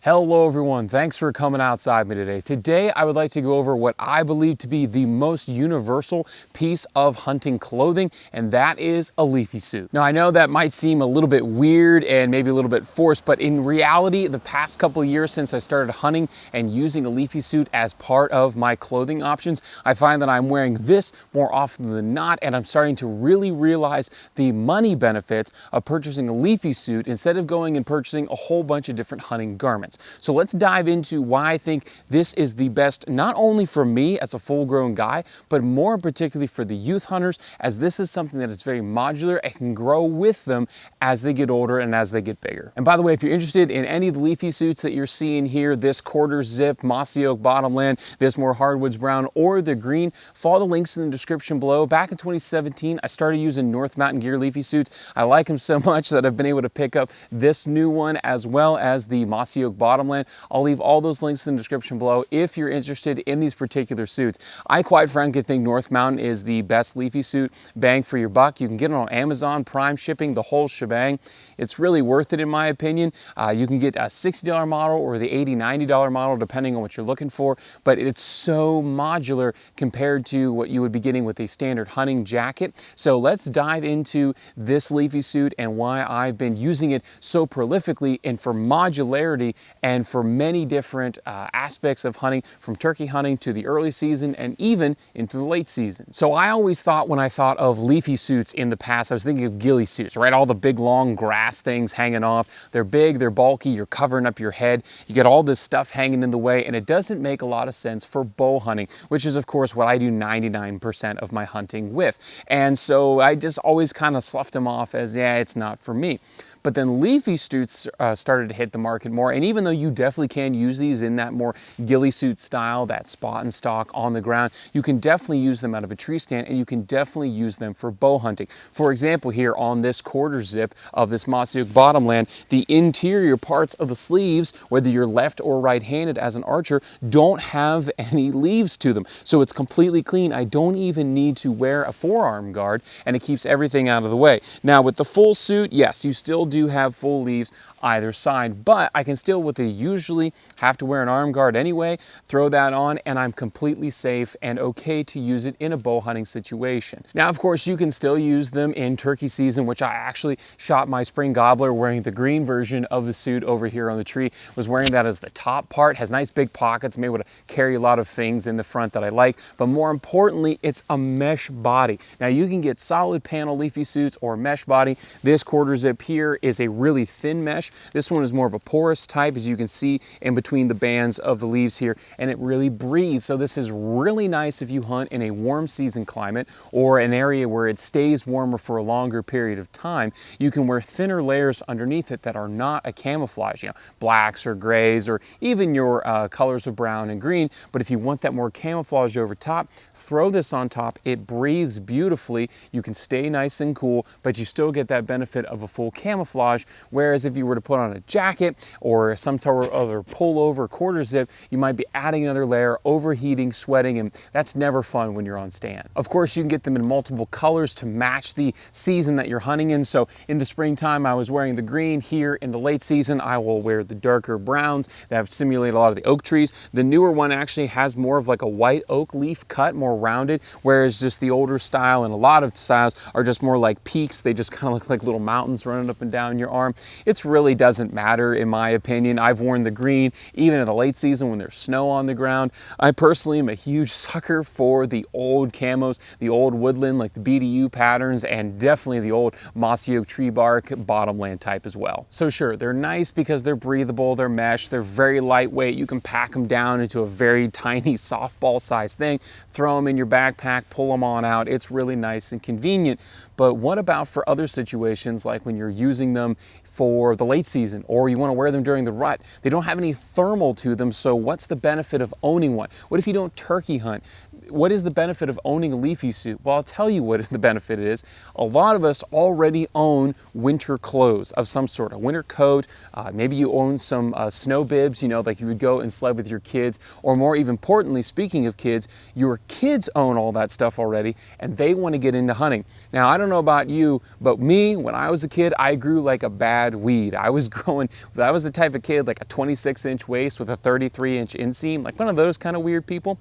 Hello everyone, thanks for coming outside me today. Today I would like to go over what I believe to be the most universal piece of hunting clothing, and that is a leafy suit. Now I know that might seem a little bit weird and maybe a little bit forced, but in reality, the past couple of years since I started hunting and using a leafy suit as part of my clothing options, I find that I'm wearing this more often than not, and I'm starting to really realize the money benefits of purchasing a leafy suit instead of going and purchasing a whole bunch of different hunting garments. So let's dive into why I think this is the best, not only for me as a full-grown guy, but more particularly for the youth hunters, as this is something that is very modular and can grow with them as they get older and as they get bigger. And by the way, if you're interested in any of the leafy suits that you're seeing here, this quarter zip, mossy oak bottomland, this more hardwoods brown, or the green, follow the links in the description below. Back in 2017, I started using Mountain Gear Leafy Suits. I like them so much that I've been able to pick up this new one as well as the mossy oak bottomland. I'll leave all those links in the description below if you're interested in these particular suits. I quite frankly think North Mountain is the best leafy suit, bang for your buck. You can get it on Amazon, Prime shipping, the whole shebang. It's really worth it in my opinion. You can get a $60 model or the $80, $90 model depending on what you're looking for, but it's so modular compared to what you would be getting with a standard hunting jacket. So let's dive into this leafy suit and why I've been using it so prolifically and for modularity and for many different aspects of hunting, from turkey hunting to the early season and even into the late season. So I always thought, when I thought of leafy suits in the past, I was thinking of ghillie suits, right? All the big long grass things hanging off. They're big, they're bulky, you're covering up your head. You get all this stuff hanging in the way, and it doesn't make a lot of sense for bow hunting, which is of course what I do 99% of my hunting with. And so I just always kind of sloughed them off as, yeah, it's not for me. But then leafy suits started to hit the market more, and even though you definitely can use these in that more ghillie suit style, that spot and stalk on the ground, you can definitely use them out of a tree stand, and you can definitely use them for bow hunting. For example, here on this quarter zip of this mossy oak bottomland, the interior parts of the sleeves, whether you're left or right-handed as an archer, don't have any leaves to them. So it's completely clean. I don't even need to wear a forearm guard, and it keeps everything out of the way. Now with the full suit, yes, you still do have full leaves either side, but I can still, what they usually have to wear an arm guard anyway, throw that on, and I'm completely safe and okay to use it in a bow hunting situation. Now, of course, you can still use them in turkey season, which I actually shot my spring gobbler wearing the green version of the suit over here on the tree. Was wearing that as the top part, has nice big pockets, I'm able to carry a lot of things in the front that I like, but more importantly, it's a mesh body. Now, you can get solid panel leafy suits or mesh body. This quarter zip here is a really thin mesh. This one is more of a porous type, as you can see in between the bands of the leaves here, and it really breathes. So this is really nice if you hunt in a warm season climate or an area where it stays warmer for a longer period of time. You can wear thinner layers underneath it that are not a camouflage, blacks or grays or even your colors of brown and green. But if you want that more camouflage over top, throw this on top. It breathes beautifully. You can stay nice and cool, but you still get that benefit of a full camouflage. Whereas if you were to put on a jacket or some sort of other pullover quarter zip, you might be adding another layer, overheating, sweating, and that's never fun when you're on stand. Of course, you can get them in multiple colors to match the season that you're hunting in. So in the springtime, I was wearing the green. Here in the late season, I will wear the darker browns that simulate a lot of the oak trees. The newer one actually has more of like a white oak leaf cut, more rounded, whereas just the older style and a lot of styles are just more like peaks. They just kind of look like little mountains running up and down your arm. It's really doesn't matter in my opinion. I've worn the green even in the late season when there's snow on the ground. I personally am a huge sucker for the old camos, the old woodland like the BDU patterns, and definitely the old mossy oak tree bark bottomland type as well. So sure, they're nice because they're breathable, they're mesh, they're very lightweight. You can pack them down into a very tiny softball sized thing, throw them in your backpack, pull them on out. It's really nice and convenient. But what about for other situations, like when you're using them for the late season or you want to wear them during the rut? They don't have any thermal to them, so what's the benefit of owning one? What if you don't turkey hunt? what is the benefit of owning a leafy suit? Well, I'll tell you what the benefit is. A lot of us already own winter clothes of some sort, a winter coat. Maybe you own some snow bibs, you know, like you would go and sled with your kids. Or more even importantly, speaking of kids, your kids own all that stuff already and they want to get into hunting. Now, I don't know about you, but me, when I was a kid, I grew like a bad weed. I was the type of kid, like a 26-inch waist with a 33-inch inseam, like one of those kind of weird people.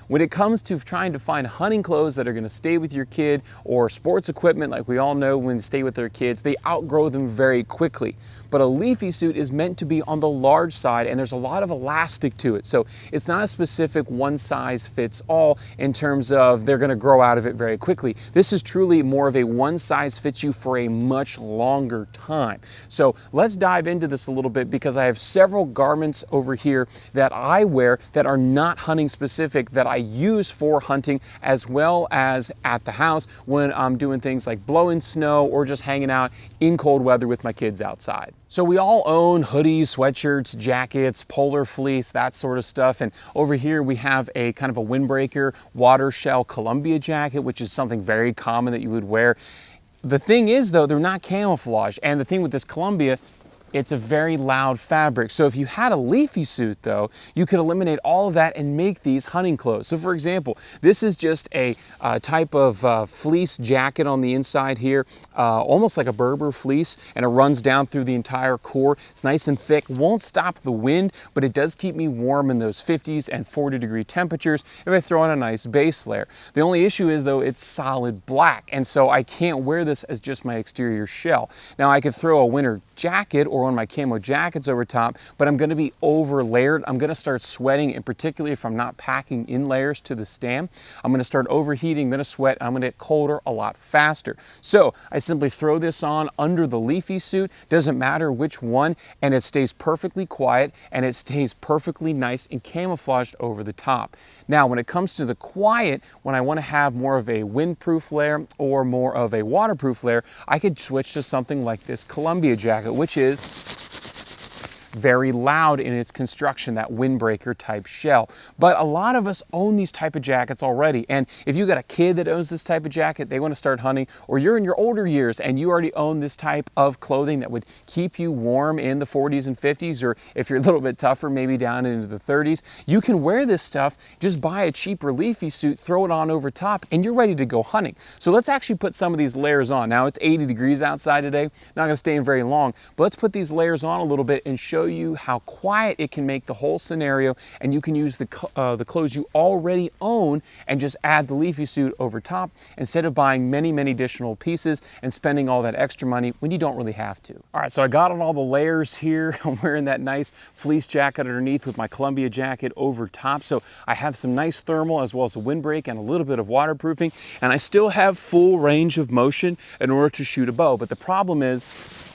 When it comes to trying to find hunting clothes that are going to stay with your kid, or sports equipment, like we all know when they stay with their kids, they outgrow them very quickly. But a leafy suit is meant to be on the large side, and there's a lot of elastic to it. So it's not a specific one size fits all in terms of they're going to grow out of it very quickly. This is truly more of a one size fits you for a much longer time. So let's dive into this a little bit, because I have several garments over here that I wear that are not hunting specific, that I use for hunting as well as at the house when I'm doing things like blowing snow or just hanging out in cold weather with my kids outside. So we all own hoodies, sweatshirts, jackets, polar fleece, that sort of stuff. And over here we have a kind of a windbreaker water shell Columbia jacket, which is something very common that you would wear. The thing is though, they're not camouflage. And the thing with this Columbia, it's a very loud fabric. So if you had a leafy suit though, you could eliminate all of that and make these hunting clothes. So for example, this is just a type of fleece jacket on the inside here, almost like a Berber fleece, and it runs down through the entire core. It's nice and thick, won't stop the wind, but it does keep me warm in those 50s and 40-degree temperatures if I throw on a nice base layer. The only issue is though, it's solid black, and so I can't wear this as just my exterior shell. Now I could throw a winter jacket or one of my camo jackets over top, but I'm going to be over layered. I'm going to start sweating, and particularly if I'm not packing in layers to the stand, I'm going to start overheating, going to sweat, and I'm going to get colder a lot faster. So I simply throw this on under the leafy suit, doesn't matter which one, and it stays perfectly quiet and it stays perfectly nice and camouflaged over the top. Now when it comes to the quiet, when I want to have more of a windproof layer or more of a waterproof layer, I could switch to something like this Columbia jacket, which is very loud in its construction, that windbreaker type shell. But a lot of us own these type of jackets already. And if you got a kid that owns this type of jacket, they want to start hunting, or you're in your older years and you already own this type of clothing that would keep you warm in the 40s and 50s, or if you're a little bit tougher, maybe down into the 30s, you can wear this stuff, just buy a cheaper leafy suit, throw it on over top, and you're ready to go hunting. So let's actually put some of these layers on. Now it's 80 degrees outside today, not going to stay in very long, but let's put these layers on a little bit and show you how quiet it can make the whole scenario, and you can use the clothes you already own and just add the leafy suit over top instead of buying many additional pieces and spending all that extra money when you don't really have to. All right, so I got on all the layers here. I'm wearing that nice fleece jacket underneath with my Columbia jacket over top, so I have some nice thermal as well as a windbreak and a little bit of waterproofing, and I still have full range of motion in order to shoot a bow. But the problem is,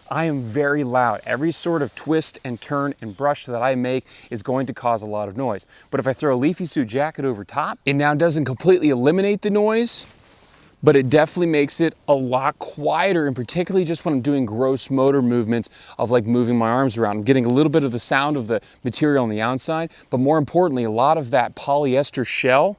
I am very loud. Every sort of twist and turn and brush that I make is going to cause a lot of noise. But if I throw a leafy suit jacket over top, it now doesn't completely eliminate the noise, but it definitely makes it a lot quieter, and particularly just when I'm doing gross motor movements of like moving my arms around. I'm getting a little bit of the sound of the material on the outside, but more importantly, a lot of that polyester shell,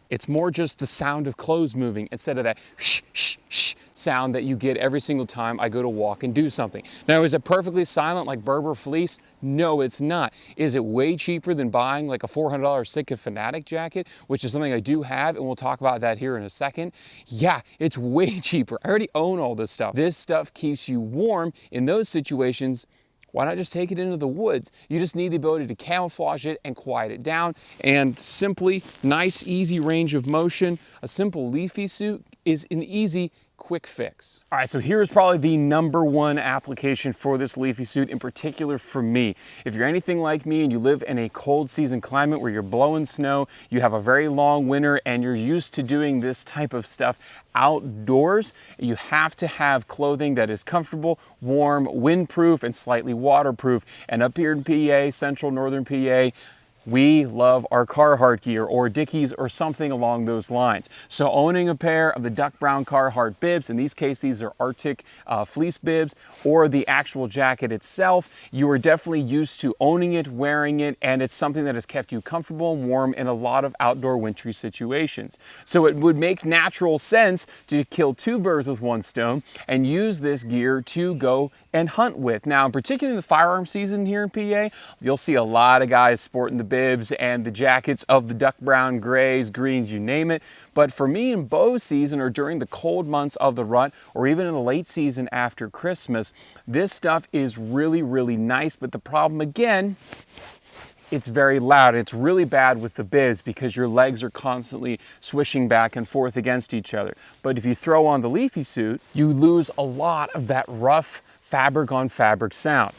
it's more just the sound of clothes moving instead of that shh, shh, shh sound that you get every single time I go to walk and do something. Now, is it perfectly silent like Berber fleece? No, it's not. Is it way cheaper than buying like a $400 Sitka Fanatic jacket, which is something I do have, and we'll talk about that here in a second? Yeah, it's way cheaper. I already own all this stuff. This stuff keeps you warm in those situations. Why not just take it into the woods? You just need the ability to camouflage it and quiet it down, and simply nice, easy range of motion. A simple leafy suit is an easy, quick fix. All right, so here's probably the #1 application for this leafy suit, in particular for me. If you're anything like me and you live in a cold season climate where you're blowing snow, you have a very long winter, and you're used to doing this type of stuff outdoors, you have to have clothing that is comfortable, warm, windproof, and slightly waterproof. And up here in PA, central northern PA, we love our Carhartt gear or Dickies or something along those lines. So owning a pair of the duck brown Carhartt bibs, in these cases these are Arctic fleece bibs, or the actual jacket itself, you are definitely used to owning it, wearing it, and it's something that has kept you comfortable and warm in a lot of outdoor wintry situations. So it would make natural sense to kill two birds with one stone and use this gear to go and hunt with. Now, particularly in the firearm season here in PA, you'll see a lot of guys sporting the bibs and the jackets of the duck brown, grays, greens, you name it. But for me in bow season, or during the cold months of the rut, or even in the late season after Christmas, this stuff is really, really nice. But the problem again, it's very loud. It's really bad with the bibs because your legs are constantly swishing back and forth against each other. But if you throw on the Leafy suit, you lose a lot of that rough fabric on fabric sound.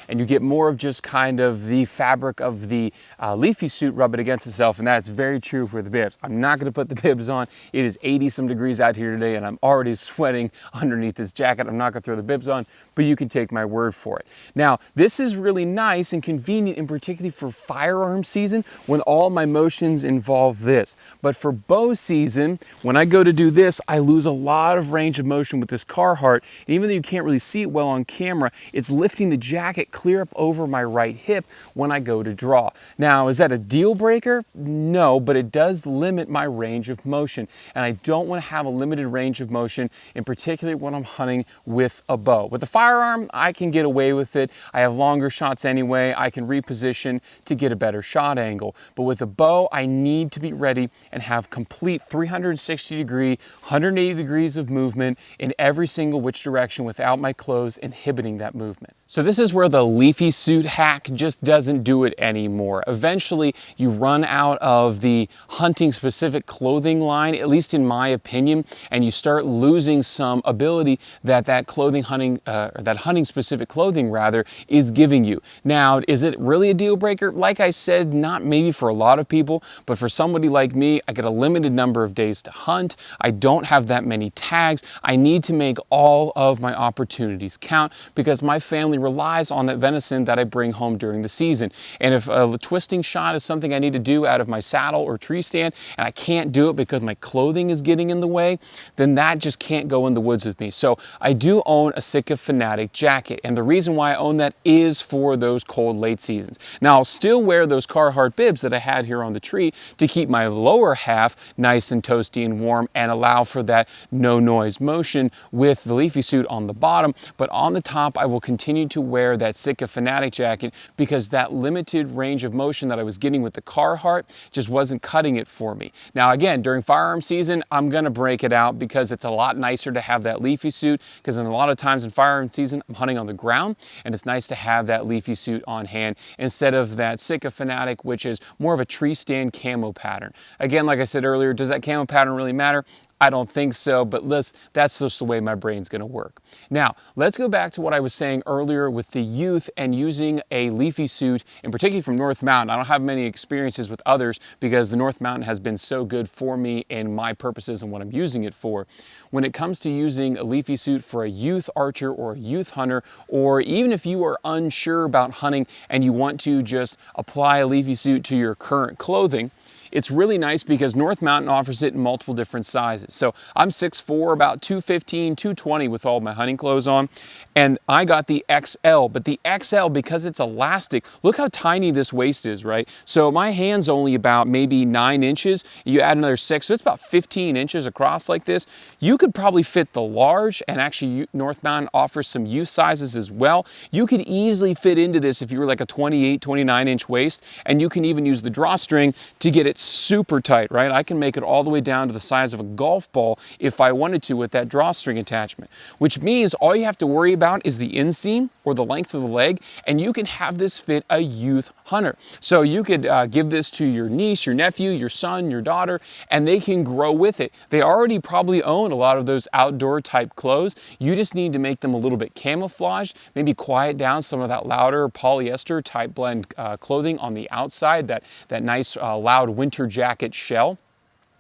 And you get more of just kind of the fabric of the Leafy suit rub it against itself, and that's very true for the bibs. I'm not gonna put the bibs on. It is 80 some degrees out here today and I'm already sweating underneath this jacket. I'm not gonna throw the bibs on, but you can take my word for it. Now, this is really nice and convenient, in particularly for firearm season when all my motions involve this. But for bow season, when I go to do this, I lose a lot of range of motion with this Carhartt. And even though you can't really see it well on camera, it's lifting the jacket clear up over my right hip when I go to draw. Now, is that a deal breaker? No, but it does limit my range of motion. And I don't want to have a limited range of motion, in particular when I'm hunting with a bow. With the firearm, I can get away with it. I have longer shots anyway. I can reposition to get a better shot angle. But with a bow, I need to be ready and have complete 360 degree, 180 degrees of movement in every single which direction without my clothes inhibiting that movement. So this is where the Leafy suit hack just doesn't do it anymore. Eventually, you run out of the hunting specific clothing line, at least in my opinion, and you start losing some ability that hunting specific clothing rather is giving you. Now, is it really a deal breaker? Like I said, not maybe for a lot of people, but for somebody like me, I get a limited number of days to hunt. I don't have that many tags. I need to make all of my opportunities count because my family relies on that venison that I bring home during the season. And if a twisting shot is something I need to do out of my saddle or tree stand and I can't do it because my clothing is getting in the way, then that just can't go in the woods with me. So I do own a Sitka Fanatic jacket, and the reason why I own that is for those cold late seasons. Now I'll still wear those Carhartt bibs that I had here on the tree to keep my lower half nice and toasty and warm and allow for that no noise motion with the Leafy suit on the bottom, but on the top I will continue to wear that Sitka Fanatic jacket because that limited range of motion that I was getting with the Carhartt just wasn't cutting it for me. Now again, during firearm season, I'm gonna break it out because it's a lot nicer to have that Leafy suit, because in a lot of times in firearm season, I'm hunting on the ground and it's nice to have that Leafy suit on hand instead of that Sitka Fanatic, which is more of a tree stand camo pattern. Again, like I said earlier, does that camo pattern really matter? I don't think so, but that's just the way my brain's gonna work. Now, let's go back to what I was saying earlier with the youth and using a Leafy suit, in particular from North Mountain. I don't have many experiences with others because the North Mountain has been so good for me and my purposes and what I'm using it for. When it comes to using a Leafy suit for a youth archer or a youth hunter, or even if you are unsure about hunting and you want to just apply a Leafy suit to your current clothing, it's really nice because North Mountain offers it in multiple different sizes. So I'm 6'4", about 215, 220 with all my hunting clothes on. And I got the XL, but the XL, because it's elastic, look how tiny this waist is, right? So my hand's only about maybe 9 inches. You add another 6, so it's about 15 inches across like this. You could probably fit the large, and actually North Mountain offers some youth sizes as well. You could easily fit into this if you were like a 28, 29 inch waist, and you can even use the drawstring to get it super tight, right? I can make it all the way down to the size of a golf ball if I wanted to with that drawstring attachment, which means all you have to worry about is the inseam or the length of the leg, and you can have this fit a youth hunter. So you could give this to your niece, your nephew, your son, your daughter, and they can grow with it. They already probably own a lot of those outdoor type clothes. You just need to make them a little bit camouflaged, maybe quiet down some of that louder polyester type blend clothing on the outside, that nice loud winter jacket shell.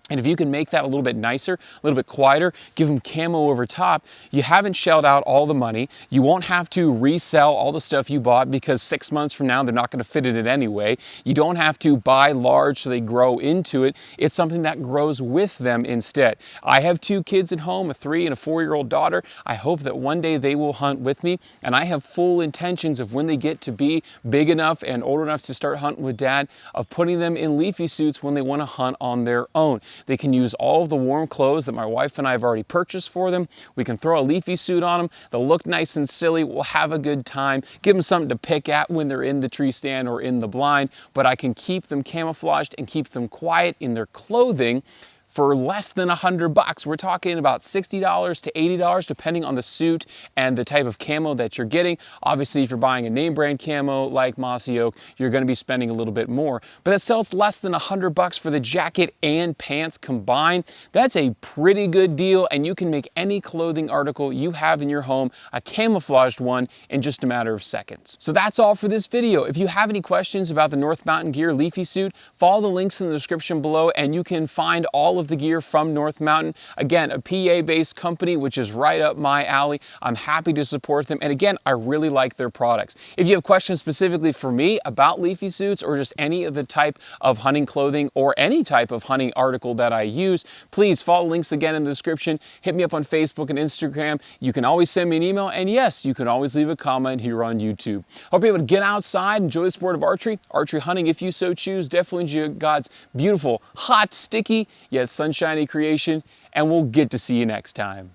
And if you can make that a little bit nicer, a little bit quieter, give them camo over top, you haven't shelled out all the money. You won't have to resell all the stuff you bought because 6 months from now, they're not going to fit in it anyway. You don't have to buy large so they grow into it. It's something that grows with them instead. I have 2 kids at home, a 3 and a 4-year-old daughter. I hope that one day they will hunt with me, and I have full intentions of when they get to be big enough and old enough to start hunting with Dad, of putting them in leafy suits when they want to hunt on their own. They can use all of the warm clothes that my wife and I have already purchased for them. We can throw a leafy suit on them. They'll look nice and silly. We'll have a good time. Give them something to pick at when they're in the tree stand or in the blind, but I can keep them camouflaged and keep them quiet in their clothing for less than $100. We're talking about $60 to $80 depending on the suit and the type of camo that you're getting. Obviously, if you're buying a name brand camo like Mossy Oak, you're going to be spending a little bit more. But it sells less than $100 for the jacket and pants combined. That's a pretty good deal, and you can make any clothing article you have in your home a camouflaged one in just a matter of seconds. So that's all for this video. If you have any questions about the North Mountain Gear Leafy Suit, follow the links in the description below and you can find all of the gear from North Mountain. Again, a PA-based company, which is right up my alley. I'm happy to support them. And again, I really like their products. If you have questions specifically for me about leafy suits or just any of the type of hunting clothing or any type of hunting article that I use, please follow links again in the description. Hit me up on Facebook and Instagram. You can always send me an email. And yes, you can always leave a comment here on YouTube. Hope you're able to get outside, enjoy the sport of archery hunting if you so choose. Definitely enjoy God's beautiful, hot, sticky, yet sunshiny creation, and we'll get to see you next time.